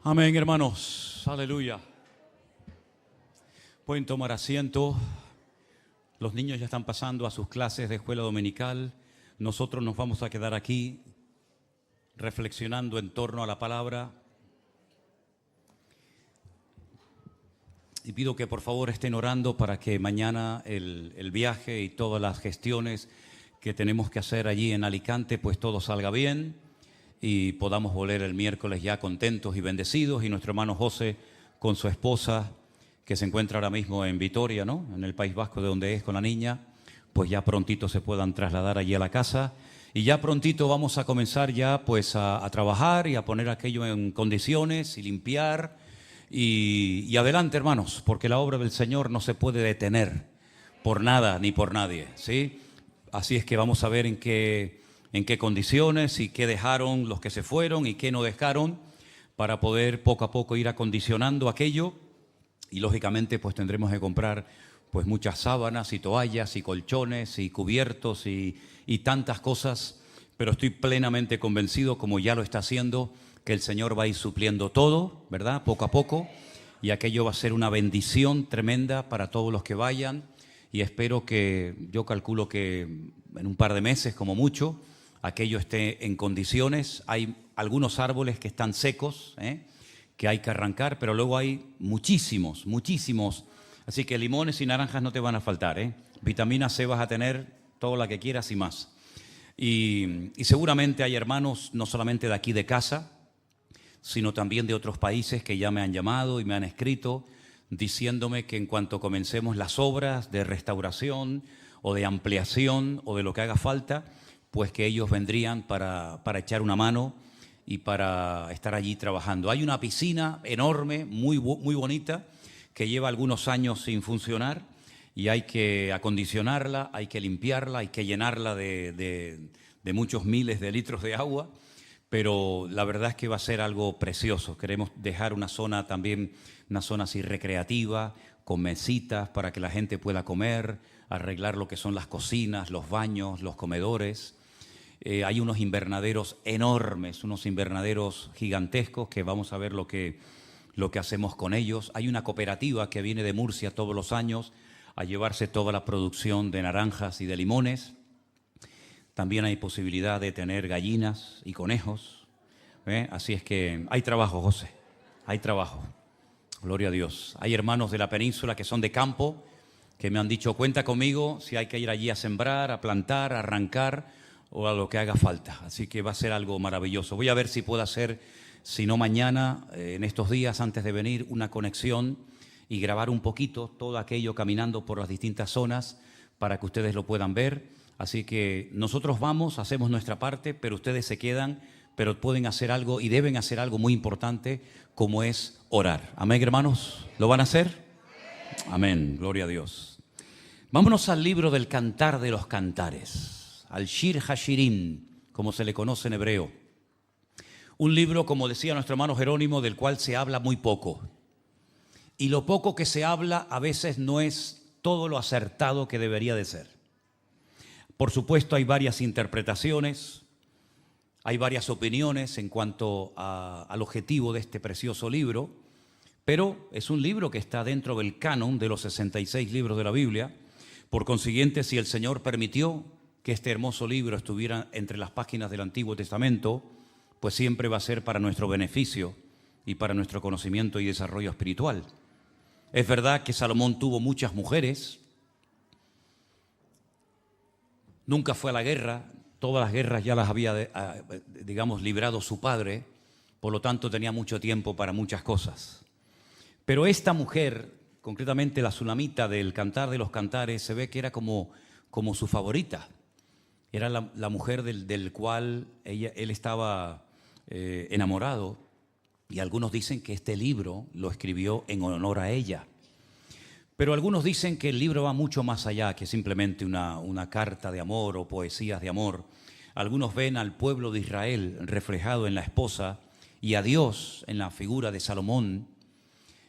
Amén, hermanos. Aleluya. Pueden tomar asiento. Los niños ya están pasando a sus clases de escuela dominical. Nosotros nos vamos a quedar aquí reflexionando en torno a la palabra. Y pido que por favor estén orando para que mañana el viaje y todas las gestiones que tenemos que hacer allí en Alicante, pues todo salga bien y podamos volver el miércoles ya contentos y bendecidos. Y nuestro hermano José con su esposa, que se encuentra ahora mismo en Vitoria, ¿no?, en el País Vasco, de donde es, con la niña, pues ya prontito se puedan trasladar allí a la casa. Y ya prontito vamos a comenzar ya pues a trabajar y a poner aquello en condiciones y limpiar. Y adelante, hermanos, porque la obra del Señor no se puede detener por nada ni por nadie, ¿sí? Así es que vamos a ver en qué condiciones y qué dejaron los que se fueron y qué no dejaron, para poder poco a poco ir acondicionando aquello. Y lógicamente pues tendremos que comprar pues muchas sábanas y toallas y colchones y cubiertos y tantas cosas, pero estoy plenamente convencido, como ya lo está haciendo, que el Señor va a ir supliendo todo, ¿verdad?, poco a poco, y aquello va a ser una bendición tremenda para todos los que vayan. Y espero que, yo calculo que en un par de meses como mucho, aquello esté en condiciones. Hay algunos árboles que están secos, que hay que arrancar, pero luego hay muchísimos, así que limones y naranjas no te van a faltar, Vitamina C vas a tener toda la que quieras y más. Y seguramente hay hermanos no solamente de aquí de casa, sino también de otros países que ya me han llamado y me han escrito diciéndome que en cuanto comencemos las obras de restauración o de ampliación o de lo que haga falta, pues que ellos vendrían para echar una mano y para estar allí trabajando. Hay una piscina enorme, muy bonita, que lleva algunos años sin funcionar y hay que acondicionarla, hay que limpiarla, hay que llenarla de muchos miles de litros de agua, pero la verdad es que va a ser algo precioso. Queremos dejar una zona también, una zona así recreativa, con mesitas para que la gente pueda comer, arreglar lo que son las cocinas, los baños, los comedores. Hay unos invernaderos enormes, unos invernaderos gigantescos, que vamos a ver lo que hacemos con ellos. Hay una cooperativa que viene de Murcia todos los años a llevarse toda la producción de naranjas y de limones. También hay posibilidad de tener gallinas y conejos, Así es que hay trabajo, José, hay trabajo. Gloria a Dios. Hay hermanos de la península que son de campo, que me han dicho, cuenta conmigo si hay que ir allí a sembrar, a plantar, a arrancar o a lo que haga falta. Así que va a ser algo maravilloso. Voy a ver si puedo hacer, si no mañana, en estos días antes de venir, una conexión y grabar un poquito todo aquello caminando por las distintas zonas para que ustedes lo puedan ver. Así que nosotros vamos, hacemos nuestra parte, pero ustedes se quedan, pero pueden hacer algo y deben hacer algo muy importante, como es orar. Amén, hermanos. ¿Lo van a hacer? Amén. Gloria a Dios. Vámonos al libro del Cantar de los Cantares, al Shir Hashirim, como se le conoce en hebreo. Un libro, como decía nuestro hermano Jerónimo, del cual se habla muy poco. Y lo poco que se habla a veces no es todo lo acertado que debería de ser. Por supuesto, hay varias interpretaciones, hay varias opiniones en cuanto al objetivo de este precioso libro, pero es un libro que está dentro del canon de los 66 libros de la Biblia. Por consiguiente, si el Señor permitió que este hermoso libro estuviera entre las páginas del Antiguo Testamento, pues siempre va a ser para nuestro beneficio y para nuestro conocimiento y desarrollo espiritual. Es verdad que Salomón tuvo muchas mujeres. Nunca fue a la guerra, todas las guerras ya las había, librado su padre, por lo tanto tenía mucho tiempo para muchas cosas. Pero esta mujer, concretamente la Sulamita del Cantar de los Cantares, se ve que era como su favorita. Era la mujer del cual él estaba enamorado, y algunos dicen que este libro lo escribió en honor a ella. Pero algunos dicen que el libro va mucho más allá que simplemente una carta de amor o poesías de amor. Algunos ven al pueblo de Israel reflejado en la esposa y a Dios en la figura de Salomón.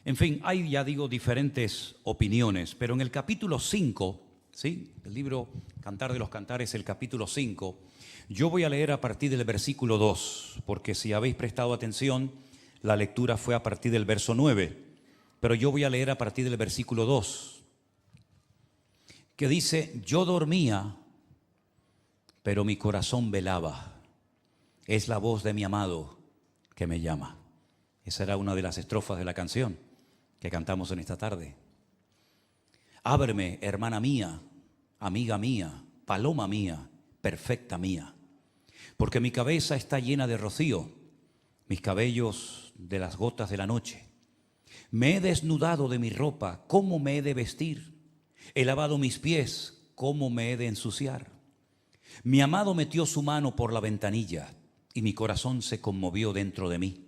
En fin, hay, ya digo, diferentes opiniones, pero en el capítulo 5, ¿sí?, el libro Cantar de los Cantares, el capítulo 5, yo voy a leer a partir del versículo 2, porque si habéis prestado atención, la lectura fue a partir del verso 9, pero yo voy a leer a partir del versículo 2, que dice: yo dormía, pero mi corazón velaba. Es la voz de mi amado que me llama. Esa era una de las estrofas de la canción que cantamos en esta tarde. Ábreme, hermana mía, amiga mía, paloma mía, perfecta mía, porque mi cabeza está llena de rocío, mis cabellos de las gotas de la noche. Me he desnudado de mi ropa, ¿cómo me he de vestir? He lavado mis pies, ¿cómo me he de ensuciar? Mi amado metió su mano por la ventanilla y mi corazón se conmovió dentro de mí.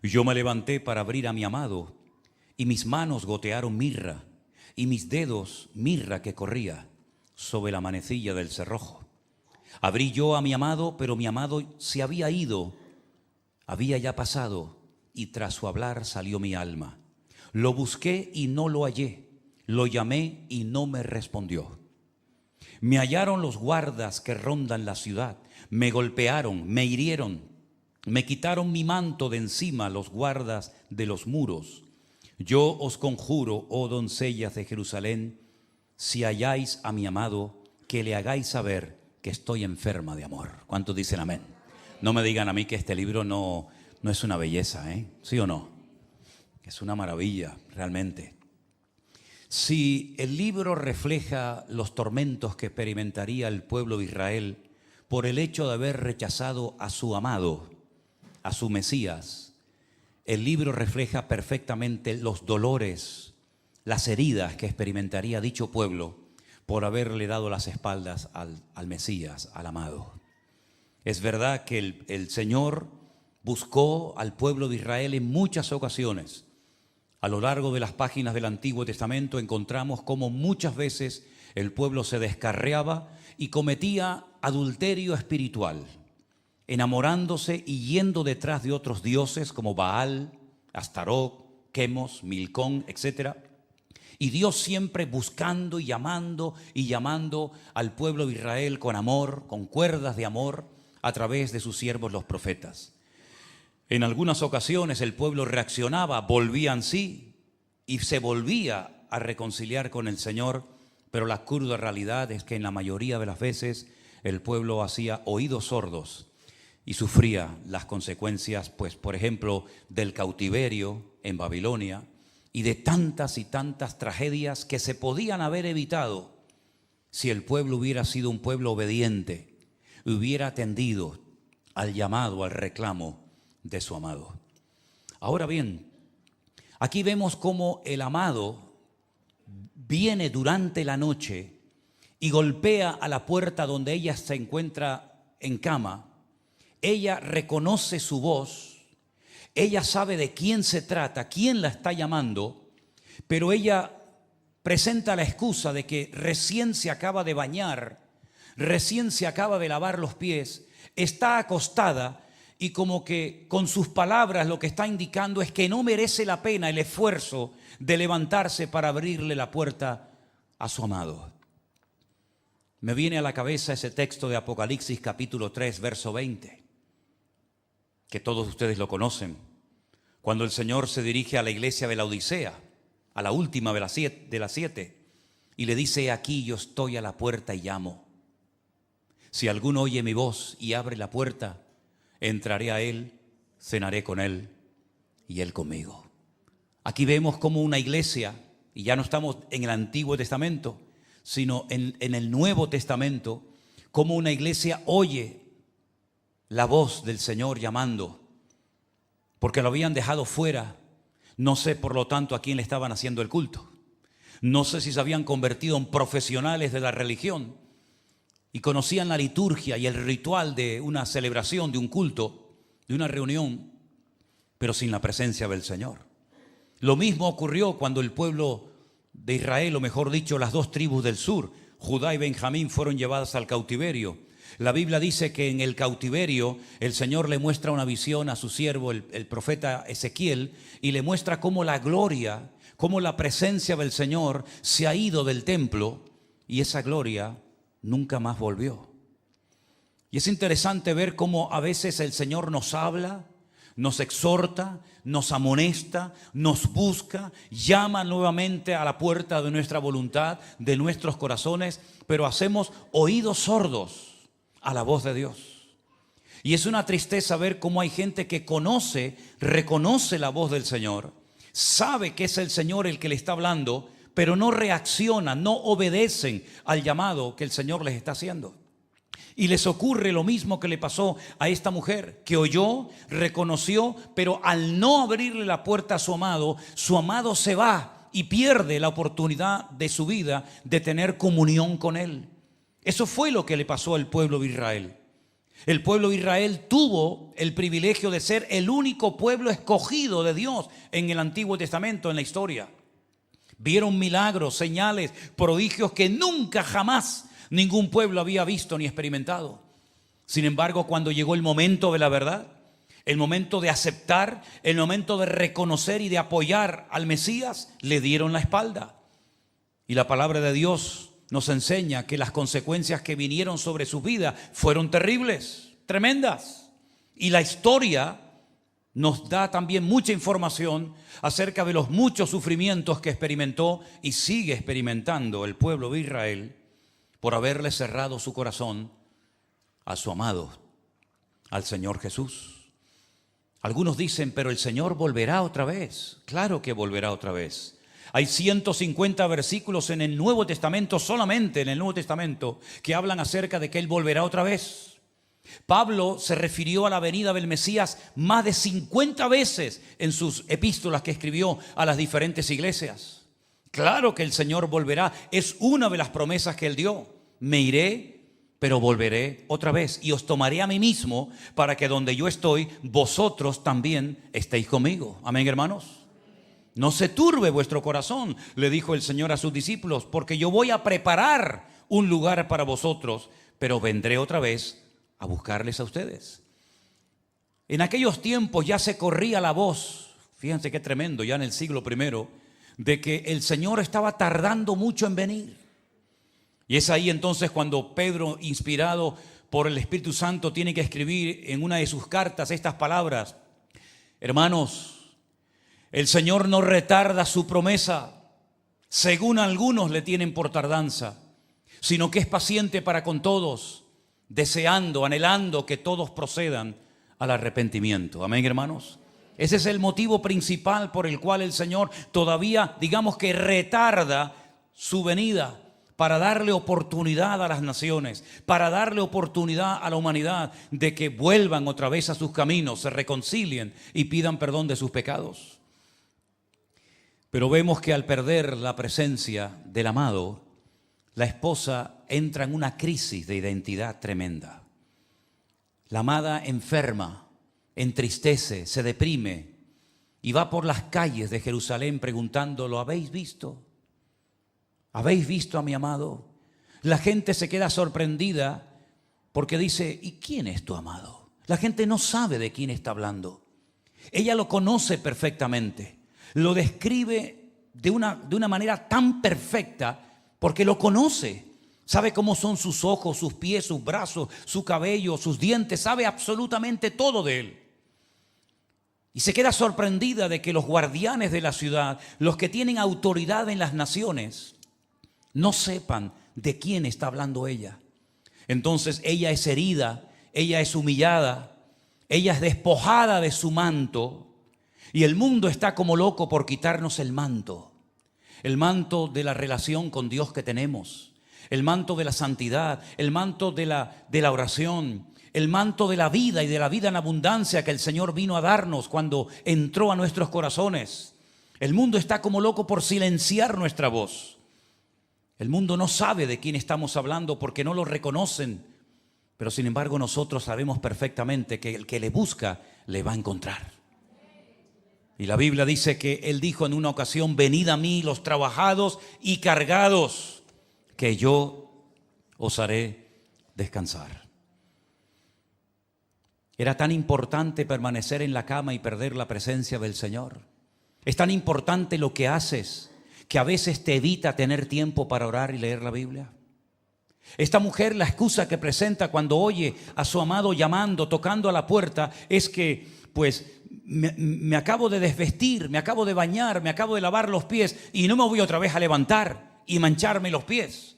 Yo me levanté para abrir a mi amado y mis manos gotearon mirra y mis dedos mirra que corría sobre la manecilla del cerrojo. Abrí yo a mi amado, pero mi amado se había ido, había ya pasado, y tras su hablar salió mi alma. Lo busqué y no lo hallé, lo llamé y no me respondió. Me hallaron los guardas que rondan la ciudad, me golpearon, me hirieron, me quitaron mi manto de encima los guardas de los muros. Yo os conjuro, oh doncellas de Jerusalén, si halláis a mi amado, que le hagáis saber que estoy enferma de amor. ¿Cuántos dicen amén? No me digan a mí que este libro no es una belleza, ¿eh? ¿Sí o no? Es una maravilla, realmente. Si el libro refleja los tormentos que experimentaría el pueblo de Israel por el hecho de haber rechazado a su amado, a su Mesías, el libro refleja perfectamente los dolores, las heridas que experimentaría dicho pueblo por haberle dado las espaldas al Mesías, al amado. Es verdad que el Señor buscó al pueblo de Israel en muchas ocasiones. A lo largo de las páginas del Antiguo Testamento encontramos cómo muchas veces el pueblo se descarriaba y cometía adulterio espiritual, enamorándose y yendo detrás de otros dioses como Baal, Astarot, Quemos, Milcón, etc. Y Dios siempre buscando y llamando al pueblo de Israel con amor, con cuerdas de amor, a través de sus siervos los profetas. En algunas ocasiones el pueblo reaccionaba, volvía en sí y se volvía a reconciliar con el Señor, pero la cruda realidad es que en la mayoría de las veces el pueblo hacía oídos sordos y sufría las consecuencias, pues, por ejemplo, del cautiverio en Babilonia y de tantas y tantas tragedias que se podían haber evitado si el pueblo hubiera sido un pueblo obediente, hubiera atendido al llamado, al reclamo de su amado. Ahora bien, aquí vemos cómo el amado viene durante la noche y golpea a la puerta donde ella se encuentra en cama. Ella reconoce su voz, ella sabe de quién se trata, quién la está llamando, pero ella presenta la excusa de que recién se acaba de bañar, recién se acaba de lavar los pies, está acostada y como que con sus palabras lo que está indicando es que no merece la pena el esfuerzo de levantarse para abrirle la puerta a su amado. Me viene a la cabeza ese texto de Apocalipsis capítulo 3, verso 20, que todos ustedes lo conocen, cuando el Señor se dirige a la iglesia de la Odisea, a la última de las siete, y le dice: aquí yo estoy a la puerta y llamo. Si alguno oye mi voz y abre la puerta, entraré a él, cenaré con él y él conmigo. Aquí vemos como una iglesia, y ya no estamos en el Antiguo Testamento, sino en el Nuevo Testamento, como una iglesia oye la voz del Señor llamando, porque lo habían dejado fuera. No sé, por lo tanto, a quién le estaban haciendo el culto. No sé si se habían convertido en profesionales de la religión y conocían la liturgia y el ritual de una celebración, de un culto, de una reunión, pero sin la presencia del Señor. Lo mismo ocurrió cuando el pueblo de Israel, o mejor dicho, las dos tribus del sur, Judá y Benjamín, fueron llevadas al cautiverio. La Biblia dice que en el cautiverio el Señor le muestra una visión a su siervo, el profeta Ezequiel, y le muestra cómo la gloria, cómo la presencia del Señor se ha ido del templo, y esa gloria nunca más volvió. Y es interesante ver cómo a veces el Señor nos habla, nos exhorta, nos amonesta, nos busca, llama nuevamente a la puerta de nuestra voluntad, de nuestros corazones, pero hacemos oídos sordos a la voz de Dios. Y es una tristeza ver cómo hay gente que conoce, reconoce la voz del Señor, sabe que es el Señor el que le está hablando, pero no reaccionan, no obedecen al llamado que el Señor les está haciendo. Y les ocurre lo mismo que le pasó a esta mujer, que oyó, reconoció, pero al no abrirle la puerta a su amado se va y pierde la oportunidad de su vida de tener comunión con él. Eso fue lo que le pasó al pueblo de Israel. El pueblo de Israel tuvo el privilegio de ser el único pueblo escogido de Dios en el Antiguo Testamento, en la historia. Vieron milagros, señales, prodigios que nunca jamás ningún pueblo había visto ni experimentado. Sin embargo, cuando llegó el momento de la verdad, el momento de aceptar, el momento de reconocer y de apoyar al Mesías, le dieron la espalda. Y la palabra de Dios nos enseña que las consecuencias que vinieron sobre su vida fueron terribles, tremendas. Y la historia nos da también mucha información acerca de los muchos sufrimientos que experimentó y sigue experimentando el pueblo de Israel por haberle cerrado su corazón a su amado, al Señor Jesús. Algunos dicen, pero el Señor volverá otra vez. Claro que volverá otra vez. Hay 150 versículos en el Nuevo Testamento, solamente en el Nuevo Testamento, que hablan acerca de que Él volverá otra vez. Pablo se refirió a la venida del Mesías más de 50 veces en sus epístolas que escribió a las diferentes iglesias. Claro que el Señor volverá, es una de las promesas que Él dio. Me iré, pero volveré otra vez y os tomaré a mí mismo para que donde yo estoy, vosotros también estéis conmigo. Amén, hermanos. No se turbe vuestro corazón, le dijo el Señor a sus discípulos, porque yo voy a preparar un lugar para vosotros, pero vendré otra vez a buscarles a ustedes. En aquellos tiempos ya se corría la voz, fíjense qué tremendo, ya en el siglo I, de que el Señor estaba tardando mucho en venir. Y es ahí entonces cuando Pedro, inspirado por el Espíritu Santo, tiene que escribir en una de sus cartas estas palabras: hermanos, el Señor no retarda su promesa, según algunos le tienen por tardanza, sino que es paciente para con todos, deseando, anhelando que todos procedan al arrepentimiento. Amén, hermanos. Ese es el motivo principal por el cual el Señor todavía, digamos que retarda su venida, para darle oportunidad a las naciones, para darle oportunidad a la humanidad de que vuelvan otra vez a sus caminos, se reconcilien y pidan perdón de sus pecados. Pero vemos que al perder la presencia del amado, la esposa entra en una crisis de identidad tremenda. La amada enferma, entristece, se deprime y va por las calles de Jerusalén preguntando: ¿lo habéis visto? ¿Habéis visto a mi amado? La gente se queda sorprendida porque dice: ¿y quién es tu amado? La gente no sabe de quién está hablando. Ella lo conoce perfectamente, lo describe de una manera tan perfecta porque lo conoce. Sabe cómo son sus ojos, sus pies, sus brazos, su cabello, sus dientes, sabe absolutamente todo de él. Y se queda sorprendida de que los guardianes de la ciudad, los que tienen autoridad en las naciones, no sepan de quién está hablando ella. Entonces ella es herida, ella es humillada, ella es despojada de su manto y el mundo está como loco por quitarnos el manto de la relación con Dios que tenemos, el manto de la santidad, el manto de la oración, el manto de la vida y de la vida en abundancia que el Señor vino a darnos cuando entró a nuestros corazones. El mundo está como loco por silenciar nuestra voz. El mundo no sabe de quién estamos hablando porque no lo reconocen, pero sin embargo nosotros sabemos perfectamente que el que le busca le va a encontrar. Y la Biblia dice que Él dijo en una ocasión: venid a mí los trabajados y cargados, que yo os haré descansar. Era tan importante permanecer en la cama y perder la presencia del Señor. Es tan importante lo que haces que a veces te evita tener tiempo para orar y leer la Biblia. Esta mujer, la excusa que presenta cuando oye a su amado llamando, tocando a la puerta, es que pues me acabo de desvestir, me acabo de bañar, me acabo de lavar los pies y no me voy otra vez a levantar y mancharme los pies.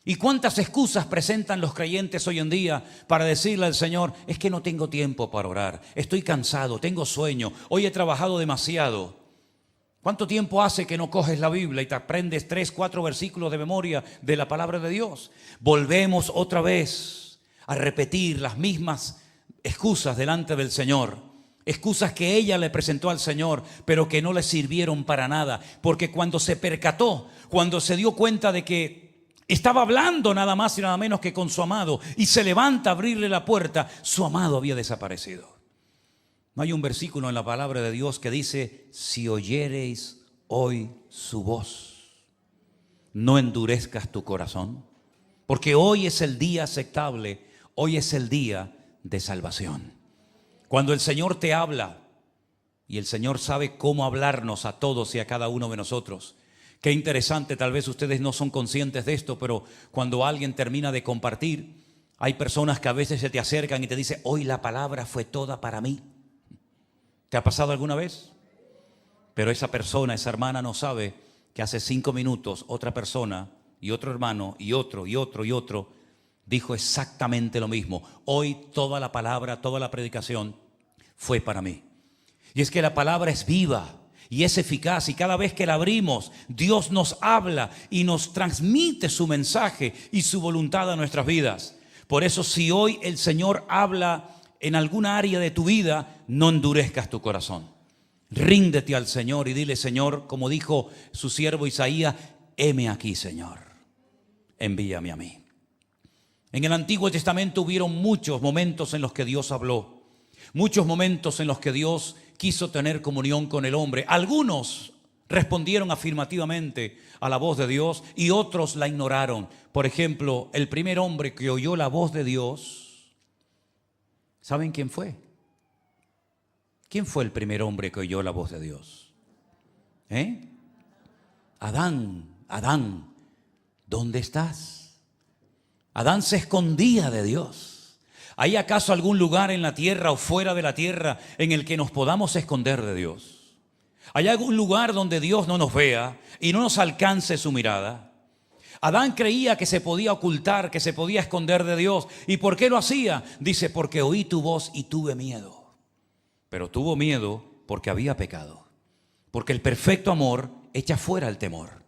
¿Y cuántas excusas presentan los creyentes hoy en día para decirle al Señor: es que no tengo tiempo para orar, estoy cansado, tengo sueño, hoy he trabajado demasiado? ¿Cuánto tiempo hace que no coges la Biblia y te aprendes 3, 4 versículos de memoria de la palabra de Dios? Volvemos otra vez a repetir las mismas excusas delante del Señor. Excusas que ella le presentó al Señor, pero que no le sirvieron para nada. Porque cuando se percató, cuando se dio cuenta de que estaba hablando nada más y nada menos que con su amado, y se levanta a abrirle la puerta, su amado había desaparecido. No hay un versículo en la palabra de Dios que dice: si oyereis hoy su voz, no endurezcas tu corazón, porque hoy es el día aceptable, hoy es el día de salvación. Cuando el Señor te habla, y el Señor sabe cómo hablarnos a todos y a cada uno de nosotros. Qué interesante, tal vez ustedes no son conscientes de esto, pero cuando alguien termina de compartir, hay personas que a veces se te acercan y te dicen: hoy la palabra fue toda para mí. ¿Te ha pasado alguna vez? Pero esa persona, esa hermana no sabe que hace 5 minutos otra persona y otro hermano y otro y otro y otro dijo exactamente lo mismo. Hoy toda la palabra, toda la predicación fue para mí. Y es que la palabra es viva y es eficaz, y cada vez que la abrimos, Dios nos habla y nos transmite su mensaje y su voluntad a nuestras vidas. Por eso, si hoy el Señor habla en alguna área de tu vida, no endurezcas tu corazón. Ríndete al Señor y dile: Señor, como dijo su siervo Isaías: heme aquí, Señor, envíame a mí. En el Antiguo Testamento hubieron muchos momentos en los que Dios habló, muchos momentos en los que Dios quiso tener comunión con el hombre. Algunos respondieron afirmativamente a la voz de Dios y otros la ignoraron. Por ejemplo, el primer hombre que oyó la voz de Dios, ¿saben quién fue? ¿Quién fue el primer hombre que oyó la voz de Dios? Adán, Adán, ¿dónde estás? Adán se escondía de Dios. ¿Hay acaso algún lugar en la tierra o fuera de la tierra en el que nos podamos esconder de Dios? ¿Hay algún lugar donde Dios no nos vea y no nos alcance su mirada? Adán creía que se podía ocultar, que se podía esconder de Dios. ¿Y por qué lo hacía? Dice: porque oí tu voz y tuve miedo. Pero tuvo miedo porque había pecado. Porque el perfecto amor echa fuera el temor.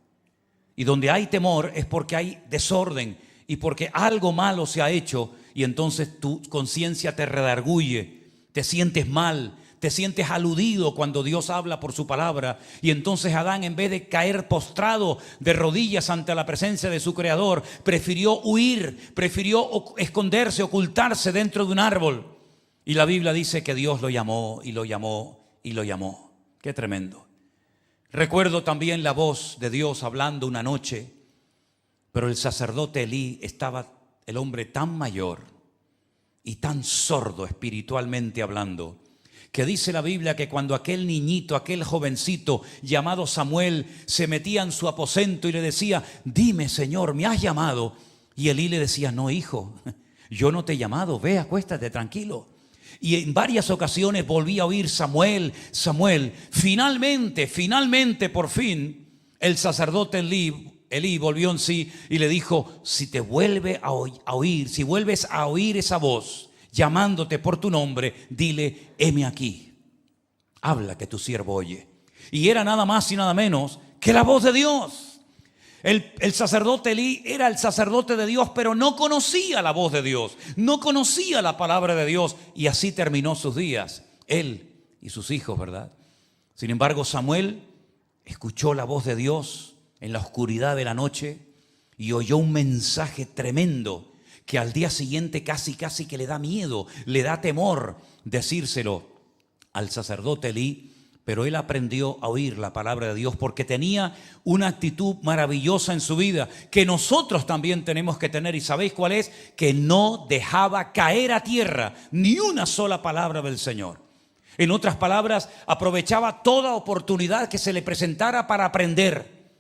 Y donde hay temor es porque hay desorden y porque algo malo se ha hecho, y entonces tu conciencia te redarguye, te sientes mal, te sientes aludido cuando Dios habla por su palabra. Y entonces Adán, en vez de caer postrado de rodillas ante la presencia de su Creador, prefirió huir, prefirió esconderse, ocultarse dentro de un árbol. Y la Biblia dice que Dios lo llamó y lo llamó y lo llamó. Qué tremendo. Recuerdo también la voz de Dios hablando una noche, pero el sacerdote Elí estaba, el hombre, tan mayor y tan sordo espiritualmente hablando, que dice la Biblia que cuando aquel niñito, aquel jovencito llamado Samuel se metía en su aposento y le decía: dime, Señor, ¿me has llamado? Y Elí le decía: no, hijo, yo no te he llamado, ve, acuéstate tranquilo. Y en varias ocasiones volví a oír: Samuel, Samuel. Finalmente, por fin, el sacerdote Elí volvió en sí y le dijo: si te vuelve a oír, si vuelves a oír esa voz llamándote por tu nombre, dile: heme aquí, habla, que tu siervo oye. Y era nada más y nada menos que la voz de Dios. El sacerdote Elí era el sacerdote de Dios, pero no conocía la voz de Dios, no conocía la palabra de Dios, y así terminó sus días, él y sus hijos, ¿verdad? Sin embargo, Samuel escuchó la voz de Dios en la oscuridad de la noche y oyó un mensaje tremendo que al día siguiente casi que le da miedo, le da temor decírselo al sacerdote Elí. Pero él aprendió a oír la palabra de Dios porque tenía una actitud maravillosa en su vida que nosotros también tenemos que tener. ¿Y sabéis cuál es? Que no dejaba caer a tierra ni una sola palabra del Señor. En otras palabras, aprovechaba toda oportunidad que se le presentara para aprender.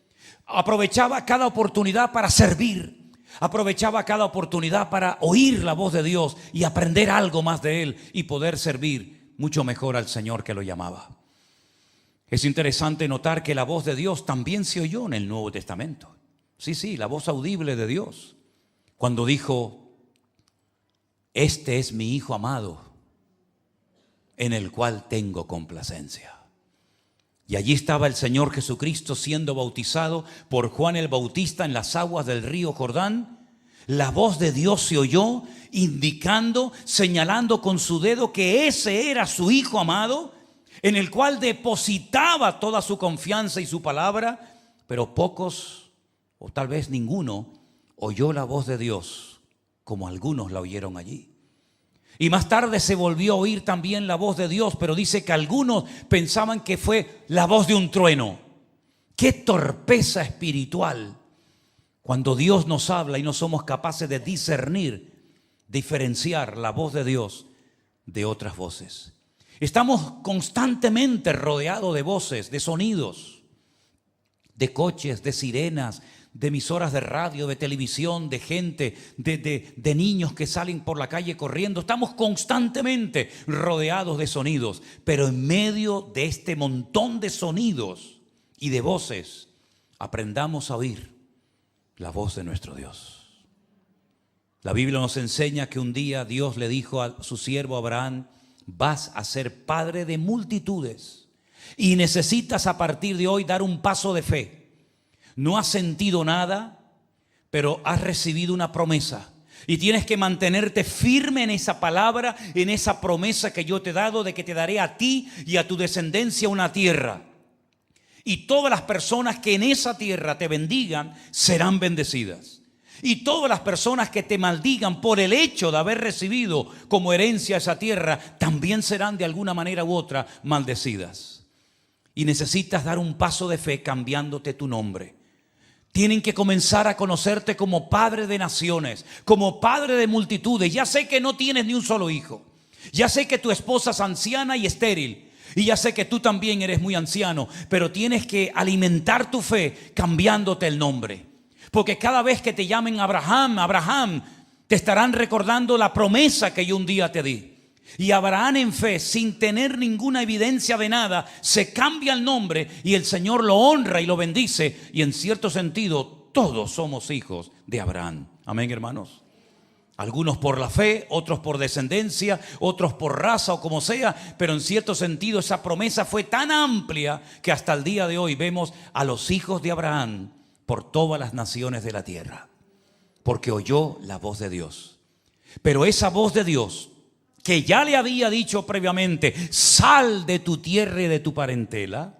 Aprovechaba cada oportunidad para servir. Aprovechaba cada oportunidad para oír la voz de Dios y aprender algo más de Él y poder servir mucho mejor al Señor que lo llamaba. Es interesante notar que la voz de Dios también se oyó en el Nuevo Testamento. Sí, la voz audible de Dios. Cuando dijo: este es mi Hijo amado, en el cual tengo complacencia. Y allí estaba el Señor Jesucristo siendo bautizado por Juan el Bautista en las aguas del río Jordán. La voz de Dios se oyó, indicando, señalando con su dedo que ese era su Hijo amado, en el cual depositaba toda su confianza y su palabra. Pero pocos, o tal vez ninguno, oyó la voz de Dios como algunos la oyeron allí. Y más tarde se volvió a oír también la voz de Dios, pero dice que algunos pensaban que fue la voz de un trueno. ¡Qué torpeza espiritual! Cuando Dios nos habla y no somos capaces de discernir, diferenciar la voz de Dios de otras voces. Estamos constantemente rodeados de voces, de sonidos, de coches, de sirenas, de emisoras de radio, de televisión, de gente, de niños que salen por la calle corriendo. Estamos constantemente rodeados de sonidos, pero en medio de este montón de sonidos y de voces, aprendamos a oír la voz de nuestro Dios. La Biblia nos enseña que un día Dios le dijo a su siervo Abraham: vas a ser padre de multitudes y necesitas a partir de hoy dar un paso de fe. No has sentido nada, pero has recibido una promesa. Y tienes que mantenerte firme en esa palabra, en esa promesa que yo te he dado, de que te daré a ti y a tu descendencia una tierra. Y todas las personas que en esa tierra te bendigan serán bendecidas. Y todas las personas que te maldigan por el hecho de haber recibido como herencia esa tierra, también serán de alguna manera u otra maldecidas. Y necesitas dar un paso de fe cambiándote tu nombre. Tienen que comenzar a conocerte como padre de naciones, como padre de multitudes. Ya sé que no tienes ni un solo hijo. Ya sé que tu esposa es anciana y estéril. Y ya sé que tú también eres muy anciano. Pero tienes que alimentar tu fe cambiándote el nombre. Porque cada vez que te llamen Abraham, Abraham, te estarán recordando la promesa que yo un día te di. Y Abraham en fe, sin tener ninguna evidencia de nada, se cambia el nombre y el Señor lo honra y lo bendice. Y en cierto sentido, todos somos hijos de Abraham. Amén, hermanos. Algunos por la fe, otros por descendencia, otros por raza o como sea. Pero en cierto sentido esa promesa fue tan amplia que hasta el día de hoy vemos a los hijos de Abraham por todas las naciones de la tierra. Porque oyó la voz de Dios. Pero esa voz de Dios, que ya le había dicho previamente: sal de tu tierra y de tu parentela.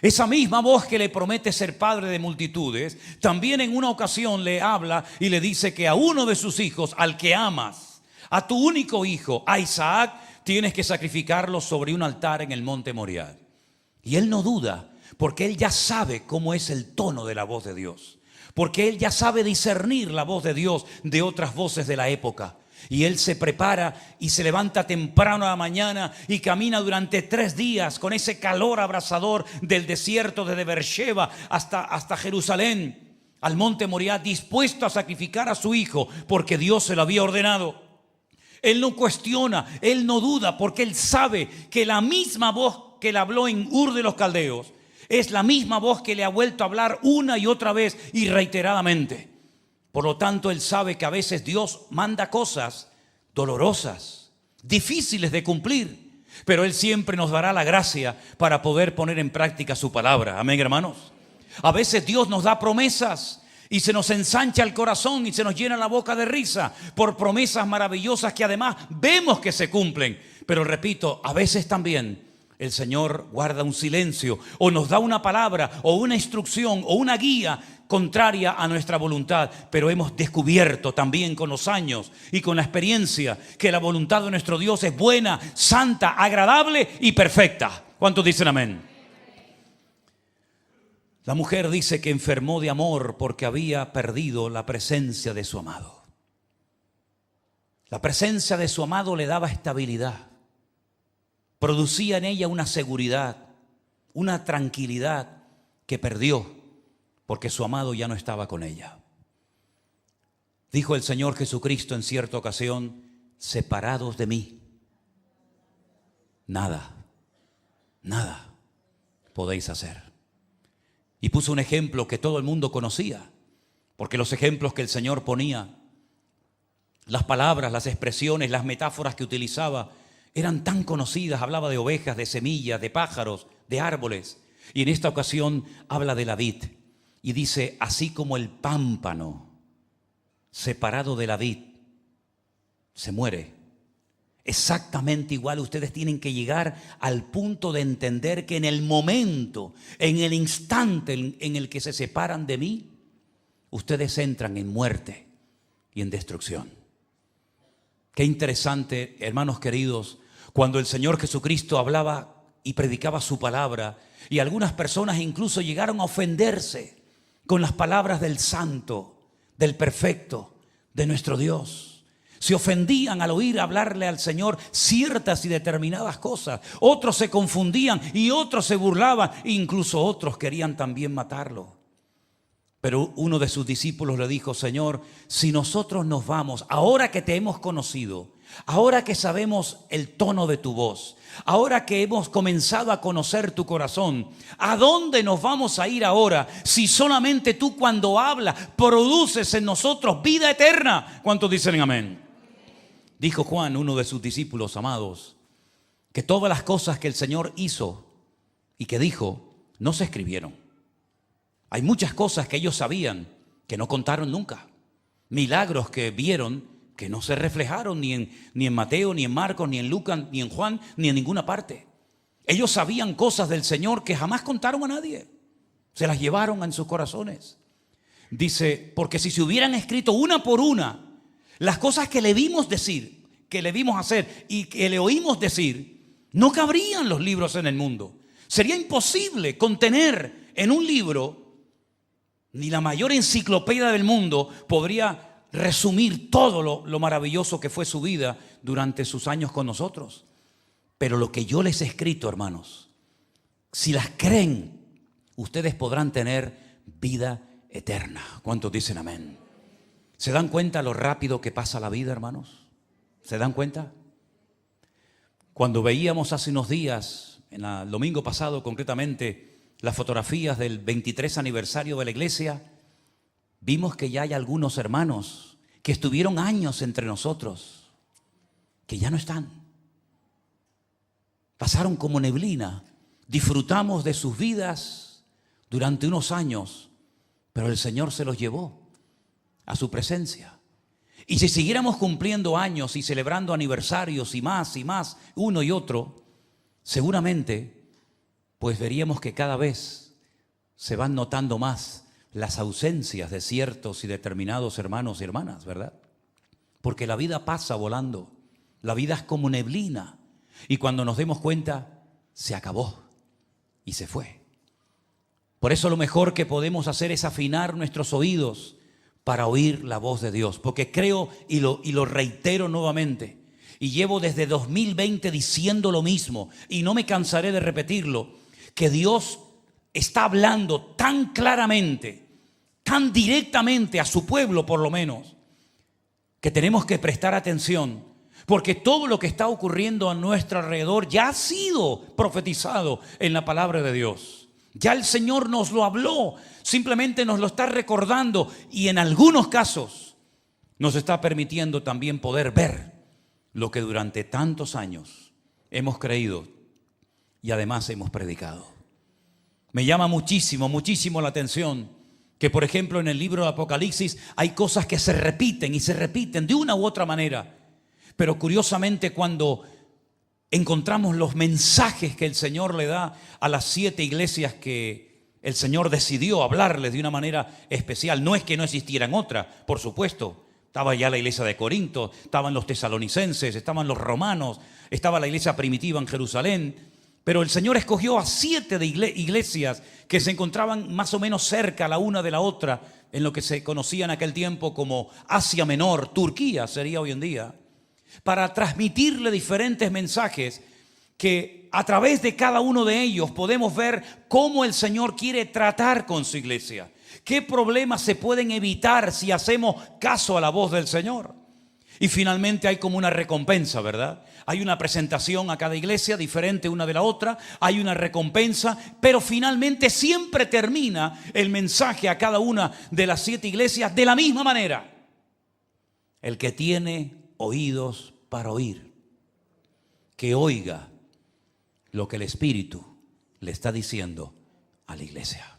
Esa misma voz que le promete ser padre de multitudes, también en una ocasión le habla y le dice que a uno de sus hijos, al que amas, a tu único hijo, a Isaac, tienes que sacrificarlo sobre un altar en el monte Moriah. Y él no duda, porque él ya sabe cómo es el tono de la voz de Dios. Porque él ya sabe discernir la voz de Dios de otras voces de la época. Y él se prepara y se levanta temprano a la mañana y camina durante 3 días con ese calor abrasador del desierto desde Beersheba hasta Jerusalén, al monte Moriah, dispuesto a sacrificar a su hijo porque Dios se lo había ordenado. Él no cuestiona, él no duda, porque él sabe que la misma voz que le habló en Ur de los Caldeos es la misma voz que le ha vuelto a hablar una y otra vez y reiteradamente. Por lo tanto, él sabe que a veces Dios manda cosas dolorosas, difíciles de cumplir, pero él siempre nos dará la gracia para poder poner en práctica su palabra. Amén, hermanos. A veces Dios nos da promesas y se nos ensancha el corazón y se nos llena la boca de risa por promesas maravillosas que además vemos que se cumplen. Pero repito, a veces también el Señor guarda un silencio o nos da una palabra o una instrucción o una guía contraria a nuestra voluntad, pero hemos descubierto también con los años y con la experiencia que la voluntad de nuestro Dios es buena, santa, agradable y perfecta. ¿Cuántos dicen amén? La mujer dice que enfermó de amor porque había perdido la presencia de su amado. La presencia de su amado le daba estabilidad, producía en ella una seguridad, una tranquilidad que perdió porque su amado ya no estaba con ella. Dijo el Señor Jesucristo en cierta ocasión: separados de mí, nada podéis hacer. Y puso un ejemplo que todo el mundo conocía, porque los ejemplos que el Señor ponía, las palabras, las expresiones, las metáforas que utilizaba eran tan conocidas. Hablaba de ovejas, de semillas, de pájaros, de árboles. Y en esta ocasión habla de la vid y dice: así como el pámpano separado de la vid se muere, exactamente igual ustedes tienen que llegar al punto de entender que en el momento, en el instante en el que se separan de mí, ustedes entran en muerte y en destrucción. Qué interesante, hermanos queridos, cuando el Señor Jesucristo hablaba y predicaba su palabra, y algunas personas incluso llegaron a ofenderse con las palabras del santo, del perfecto, de nuestro Dios. Se ofendían al oír hablarle al Señor ciertas y determinadas cosas. Otros se confundían y otros se burlaban, incluso otros querían también matarlo. Pero uno de sus discípulos le dijo: Señor, si nosotros nos vamos, ahora que te hemos conocido, ahora que sabemos el tono de tu voz, ahora que hemos comenzado a conocer tu corazón, ¿a dónde nos vamos a ir ahora si solamente tú, cuando hablas, produces en nosotros vida eterna? ¿Cuántos dicen amén? Dijo Juan, uno de sus discípulos amados, que todas las cosas que el Señor hizo y que dijo no se escribieron. Hay muchas cosas que ellos sabían que no contaron nunca. Milagros que vieron que no se reflejaron ni en Mateo, ni en Marcos, ni en Lucas, ni en Juan, ni en ninguna parte. Ellos sabían cosas del Señor que jamás contaron a nadie. Se las llevaron en sus corazones. Dice, porque si se hubieran escrito una por una las cosas que le vimos decir, que le vimos hacer y que le oímos decir, no cabrían los libros en el mundo. Sería imposible contener en un libro, ni la mayor enciclopedia del mundo podría resumir todo lo maravilloso que fue su vida durante sus años con nosotros. Pero lo que yo les he escrito, hermanos, si las creen, ustedes podrán tener vida eterna. ¿Cuántos dicen amén? ¿Se dan cuenta lo rápido que pasa la vida, hermanos? ¿Se dan cuenta? Cuando veíamos hace unos días, el domingo pasado concretamente, las fotografías del 23 aniversario de la iglesia, vimos que ya hay algunos hermanos que estuvieron años entre nosotros, que ya no están. Pasaron como neblina. Disfrutamos de sus vidas durante unos años, pero el Señor se los llevó a su presencia. Y si siguiéramos cumpliendo años y celebrando aniversarios y más, uno y otro, seguramente pues veríamos que cada vez se van notando más las ausencias de ciertos y determinados hermanos y hermanas, ¿verdad? Porque la vida pasa volando, la vida es como neblina, y cuando nos demos cuenta, se acabó y se fue. Por eso lo mejor que podemos hacer es afinar nuestros oídos para oír la voz de Dios, porque creo y lo reitero nuevamente, y llevo desde 2020 diciendo lo mismo, y no me cansaré de repetirlo, que Dios está hablando tan claramente, tan directamente a su pueblo por lo menos, que tenemos que prestar atención, porque todo lo que está ocurriendo a nuestro alrededor ya ha sido profetizado en la palabra de Dios. Ya el Señor nos lo habló, simplemente nos lo está recordando, y en algunos casos nos está permitiendo también poder ver lo que durante tantos años hemos creído y además hemos predicado. Me llama muchísimo la atención que, por ejemplo, en el libro de Apocalipsis hay cosas que se repiten y se repiten de una u otra manera. Pero curiosamente, cuando encontramos los mensajes que el Señor le da a las 7 iglesias que el Señor decidió hablarles de una manera especial, no es que no existieran otras, por supuesto. Estaba ya la iglesia de Corinto, estaban los tesalonicenses, estaban los romanos, estaba la iglesia primitiva en Jerusalén. Pero el Señor escogió a 7 de iglesias que se encontraban más o menos cerca la una de la otra, en lo que se conocía en aquel tiempo como Asia Menor, Turquía sería hoy en día, para transmitirle diferentes mensajes que a través de cada uno de ellos podemos ver cómo el Señor quiere tratar con su iglesia. ¿Qué problemas se pueden evitar si hacemos caso a la voz del Señor? Y finalmente hay como una recompensa, ¿verdad? Hay una presentación a cada iglesia diferente una de la otra, hay una recompensa, pero finalmente siempre termina el mensaje a cada una de las 7 iglesias de la misma manera. El que tiene oídos para oír, que oiga lo que el Espíritu le está diciendo a la iglesia.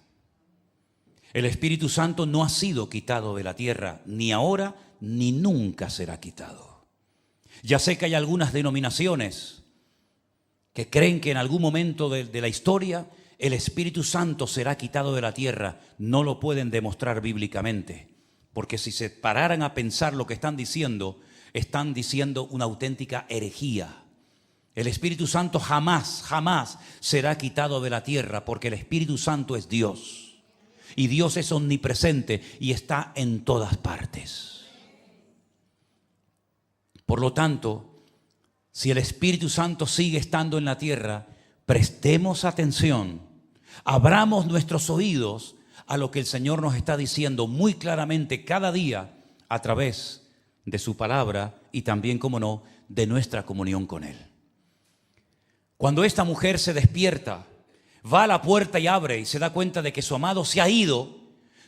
El Espíritu Santo no ha sido quitado de la tierra, ni ahora ni nunca será quitado. Ya sé que hay algunas denominaciones que creen que en algún momento de la historia el Espíritu Santo será quitado de la tierra. No lo pueden demostrar bíblicamente, porque si se pararan a pensar lo que están diciendo una auténtica herejía. El Espíritu Santo jamás será quitado de la tierra, porque el Espíritu Santo es Dios. Y Dios es omnipresente y está en todas partes. Por lo tanto, si el Espíritu Santo sigue estando en la tierra, prestemos atención, abramos nuestros oídos a lo que el Señor nos está diciendo muy claramente cada día a través de su palabra y también, como no, de nuestra comunión con Él. Cuando esta mujer se despierta, va a la puerta y abre y se da cuenta de que su amado se ha ido.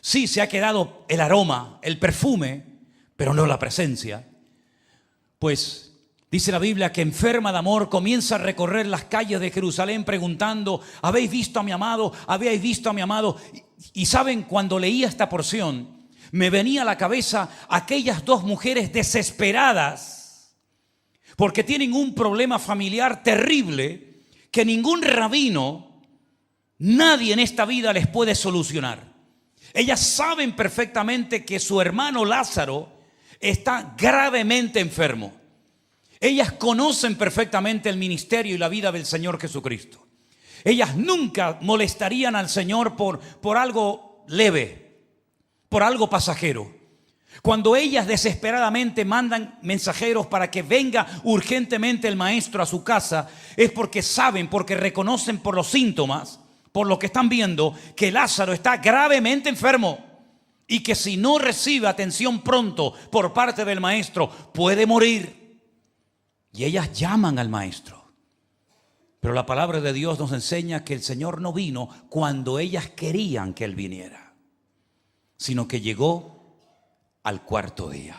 Sí, se ha quedado el aroma, el perfume, pero no la presencia. Pues dice la Biblia que enferma de amor comienza a recorrer las calles de Jerusalén preguntando: ¿habéis visto a mi amado? ¿Habéis visto a mi amado? Y saben, cuando leía esta porción, me venía a la cabeza aquellas 2 mujeres desesperadas porque tienen un problema familiar terrible que ningún rabino, nadie en esta vida les puede solucionar. Ellas saben perfectamente que su hermano Lázaro está gravemente enfermo. Ellas conocen perfectamente el ministerio y la vida del Señor Jesucristo. Ellas nunca molestarían al Señor por algo leve, por algo pasajero. Cuando ellas desesperadamente mandan mensajeros para que venga urgentemente el maestro a su casa, es porque saben, porque reconocen por los síntomas, por lo que están viendo, que Lázaro está gravemente enfermo y que si no recibe atención pronto por parte del maestro, puede morir. Y ellas llaman al maestro. Pero la palabra de Dios nos enseña que el Señor no vino cuando ellas querían que Él viniera, sino que llegó al 4.º día.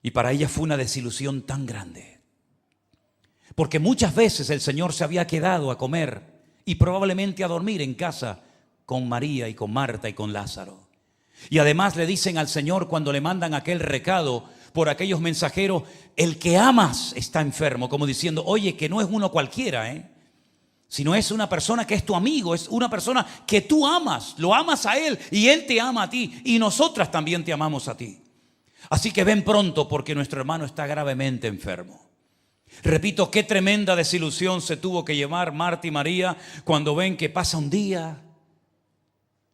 Y para ellas fue una desilusión tan grande, porque muchas veces el Señor se había quedado a comer y probablemente a dormir en casa con María y con Marta y con Lázaro. Y además le dicen al Señor, cuando le mandan aquel recado por aquellos mensajeros: el que amas está enfermo, como diciendo: oye, que no es uno cualquiera, sino es una persona que es tu amigo, es una persona que tú amas, lo amas a Él y Él te ama a ti y nosotras también te amamos a ti. Así que ven pronto, porque nuestro hermano está gravemente enfermo. Repito, qué tremenda desilusión se tuvo que llevar Marta y María cuando ven que pasa un día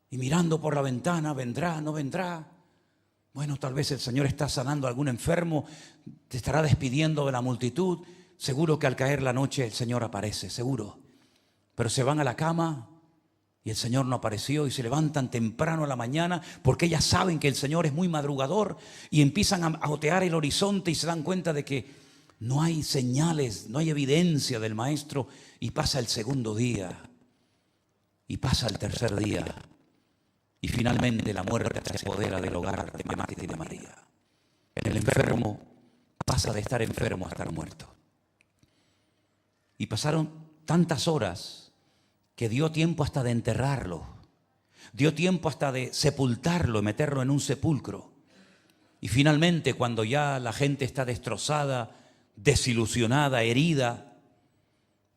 y mirando por la ventana: ¿vendrá? ¿No vendrá? Bueno, tal vez el Señor está sanando a algún enfermo, te estará despidiendo de la multitud. Seguro que al caer la noche el Señor aparece, seguro. Pero se van a la cama y el Señor no apareció, y se levantan temprano a la mañana porque ellas saben que el Señor es muy madrugador, y empiezan a otear el horizonte y se dan cuenta de que no hay señales, no hay evidencia del Maestro. Y pasa el 2.º día y pasa el 3.er día. Y finalmente la muerte se apodera del hogar de Marta y de María. El enfermo pasa de estar enfermo a estar muerto. Y pasaron tantas horas que dio tiempo hasta de enterrarlo. Dio tiempo hasta de sepultarlo y meterlo en un sepulcro. Y finalmente, cuando ya la gente está destrozada, desilusionada, herida,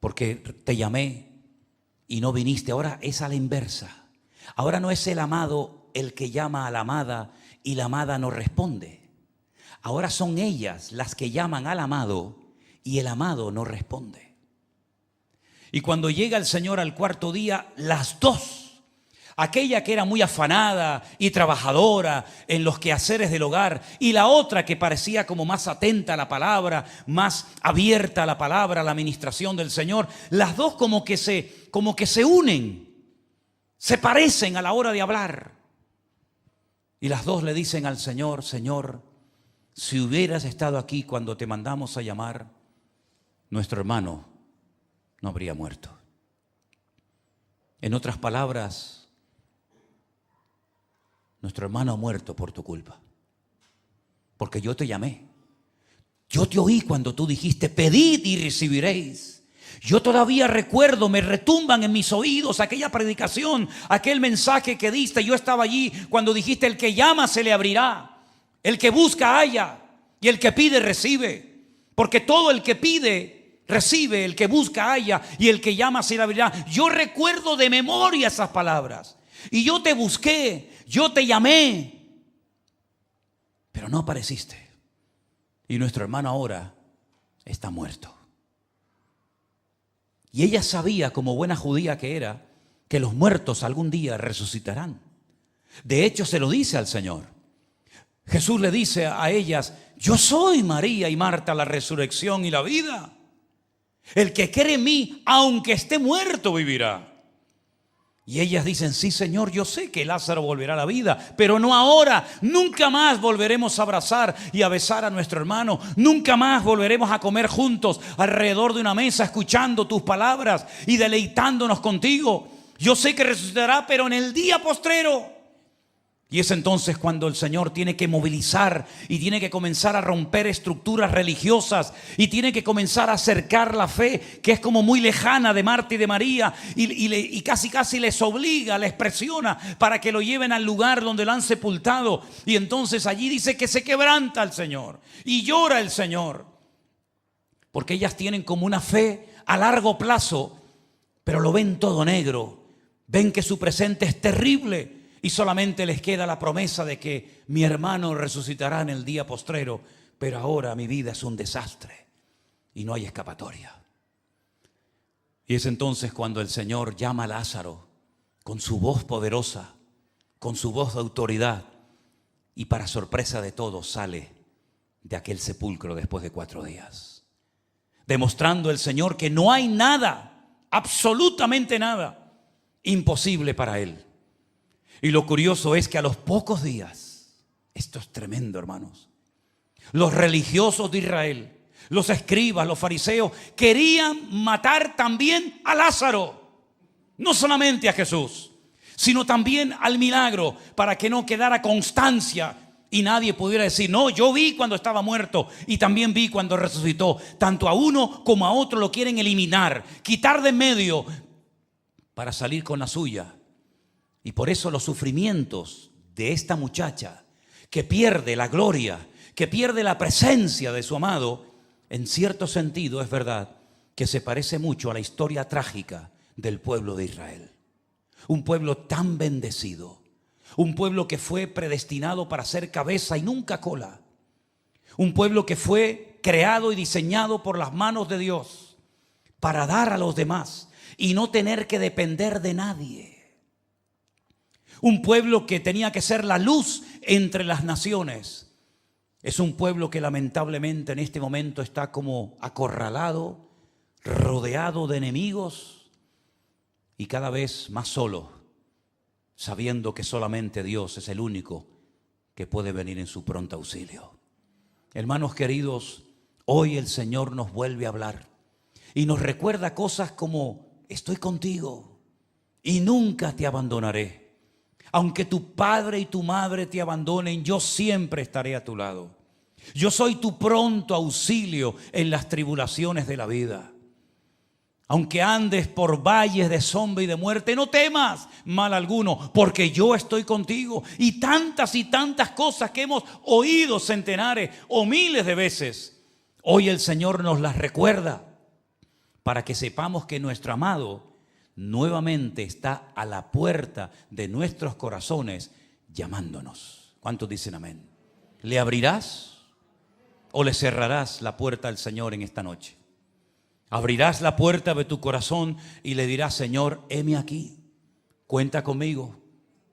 porque te llamé y no viniste, ahora es a la inversa. Ahora no es el amado el que llama a la amada y la amada no responde. Ahora son ellas las que llaman al amado y el amado no responde. Y cuando llega el Señor al 4.º día, las 2, aquella que era muy afanada y trabajadora en los quehaceres del hogar, y la otra que parecía como más atenta a la palabra, más abierta a la palabra, a la administración del Señor, las 2 como que se unen. Se parecen a la hora de hablar. Y las 2 le dicen al Señor: Señor, si hubieras estado aquí cuando te mandamos a llamar, nuestro hermano no habría muerto. En otras palabras, nuestro hermano ha muerto por tu culpa. Porque yo te llamé. Yo te oí cuando tú dijiste, pedid y recibiréis. Yo todavía recuerdo, me retumban en mis oídos aquella predicación, aquel mensaje que diste. Yo estaba allí cuando dijiste, el que llama se le abrirá, el que busca halla y el que pide recibe. Porque todo el que pide recibe, el que busca halla y el que llama se le abrirá. Yo recuerdo de memoria esas palabras. Y yo te busqué, yo te llamé, pero no apareciste. Y nuestro hermano ahora está muerto. Y ella sabía, como buena judía que era, que los muertos algún día resucitarán. De hecho, se lo dice al Señor. Jesús le dice a ellas, yo soy María y Marta, la resurrección y la vida. El que cree en mí, aunque esté muerto, vivirá. Y ellas dicen, sí, Señor, yo sé que Lázaro volverá a la vida, pero no ahora. Nunca más volveremos a abrazar y a besar a nuestro hermano. Nunca más volveremos a comer juntos alrededor de una mesa, escuchando tus palabras y deleitándonos contigo. Yo sé que resucitará, pero en el día postrero. Y es entonces cuando el Señor tiene que movilizar y tiene que comenzar a romper estructuras religiosas y tiene que comenzar a acercar la fe, que es como muy lejana, de Marta y de María, y casi les obliga, les presiona para que lo lleven al lugar donde lo han sepultado. Y entonces allí dice que se quebranta el Señor y llora el Señor, porque ellas tienen como una fe a largo plazo, pero lo ven todo negro, ven que su presente es terrible. Y solamente les queda la promesa de que mi hermano resucitará en el día postrero, pero ahora mi vida es un desastre y no hay escapatoria. Y es entonces cuando el Señor llama a Lázaro con su voz poderosa, con su voz de autoridad, y para sorpresa de todos sale de aquel sepulcro después de 4 días, demostrando el Señor que no hay nada, absolutamente nada, imposible para Él. Y lo curioso es que a los pocos días, esto es tremendo, hermanos, los religiosos de Israel, los escribas, los fariseos, querían matar también a Lázaro. No solamente a Jesús, sino también al milagro, para que no quedara constancia y nadie pudiera decir, no, yo vi cuando estaba muerto y también vi cuando resucitó. Tanto a uno como a otro lo quieren eliminar, quitar de en medio para salir con la suya. Y por eso los sufrimientos de esta muchacha que pierde la gloria, que pierde la presencia de su amado, en cierto sentido es verdad que se parece mucho a la historia trágica del pueblo de Israel. Un pueblo tan bendecido, un pueblo que fue predestinado para ser cabeza y nunca cola, un pueblo que fue creado y diseñado por las manos de Dios para dar a los demás y no tener que depender de nadie. Un pueblo que tenía que ser la luz entre las naciones. Es un pueblo que lamentablemente en este momento está como acorralado, rodeado de enemigos y cada vez más solo, sabiendo que solamente Dios es el único que puede venir en su pronto auxilio. Hermanos queridos, hoy el Señor nos vuelve a hablar y nos recuerda cosas como: estoy contigo y nunca te abandonaré. Aunque tu padre y tu madre te abandonen, yo siempre estaré a tu lado. Yo soy tu pronto auxilio en las tribulaciones de la vida. Aunque andes por valles de sombra y de muerte, no temas mal alguno, porque yo estoy contigo. Y tantas cosas que hemos oído centenares o miles de veces, hoy el Señor nos las recuerda para que sepamos que nuestro amado nuevamente está a la puerta de nuestros corazones llamándonos. ¿Cuántos dicen amén? ¿Le abrirás o le cerrarás la puerta al Señor en esta noche? Abrirás la puerta de tu corazón y le dirás: Señor, heme aquí, cuenta conmigo,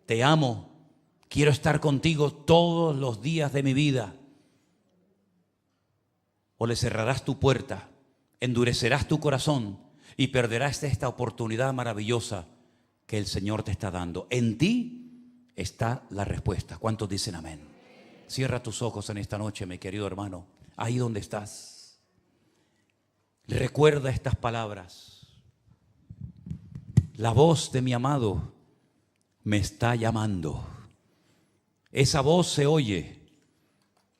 te amo, quiero estar contigo todos los días de mi vida. O le cerrarás tu puerta, endurecerás tu corazón y perderás esta oportunidad maravillosa que el Señor te está dando. En ti está la respuesta. ¿Cuántos dicen amén? Cierra tus ojos en esta noche, mi querido hermano, ahí donde estás. Recuerda estas palabras. La voz de mi amado me está llamando. Esa voz se oye,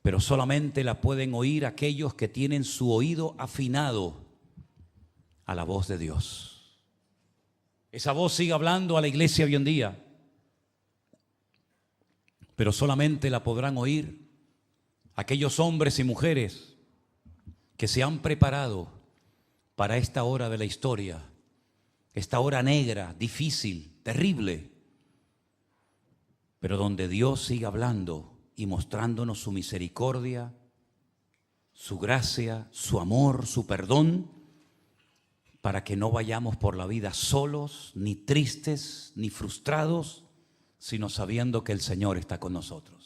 pero solamente la pueden oír aquellos que tienen su oído afinado a la voz de Dios. Esa voz sigue hablando a la iglesia hoy en día, pero solamente la podrán oír aquellos hombres y mujeres que se han preparado para esta hora de la historia, esta hora negra, difícil, terrible, pero donde Dios sigue hablando y mostrándonos su misericordia, su gracia, su amor, su perdón, para que no vayamos por la vida solos, ni tristes, ni frustrados, sino sabiendo que el Señor está con nosotros.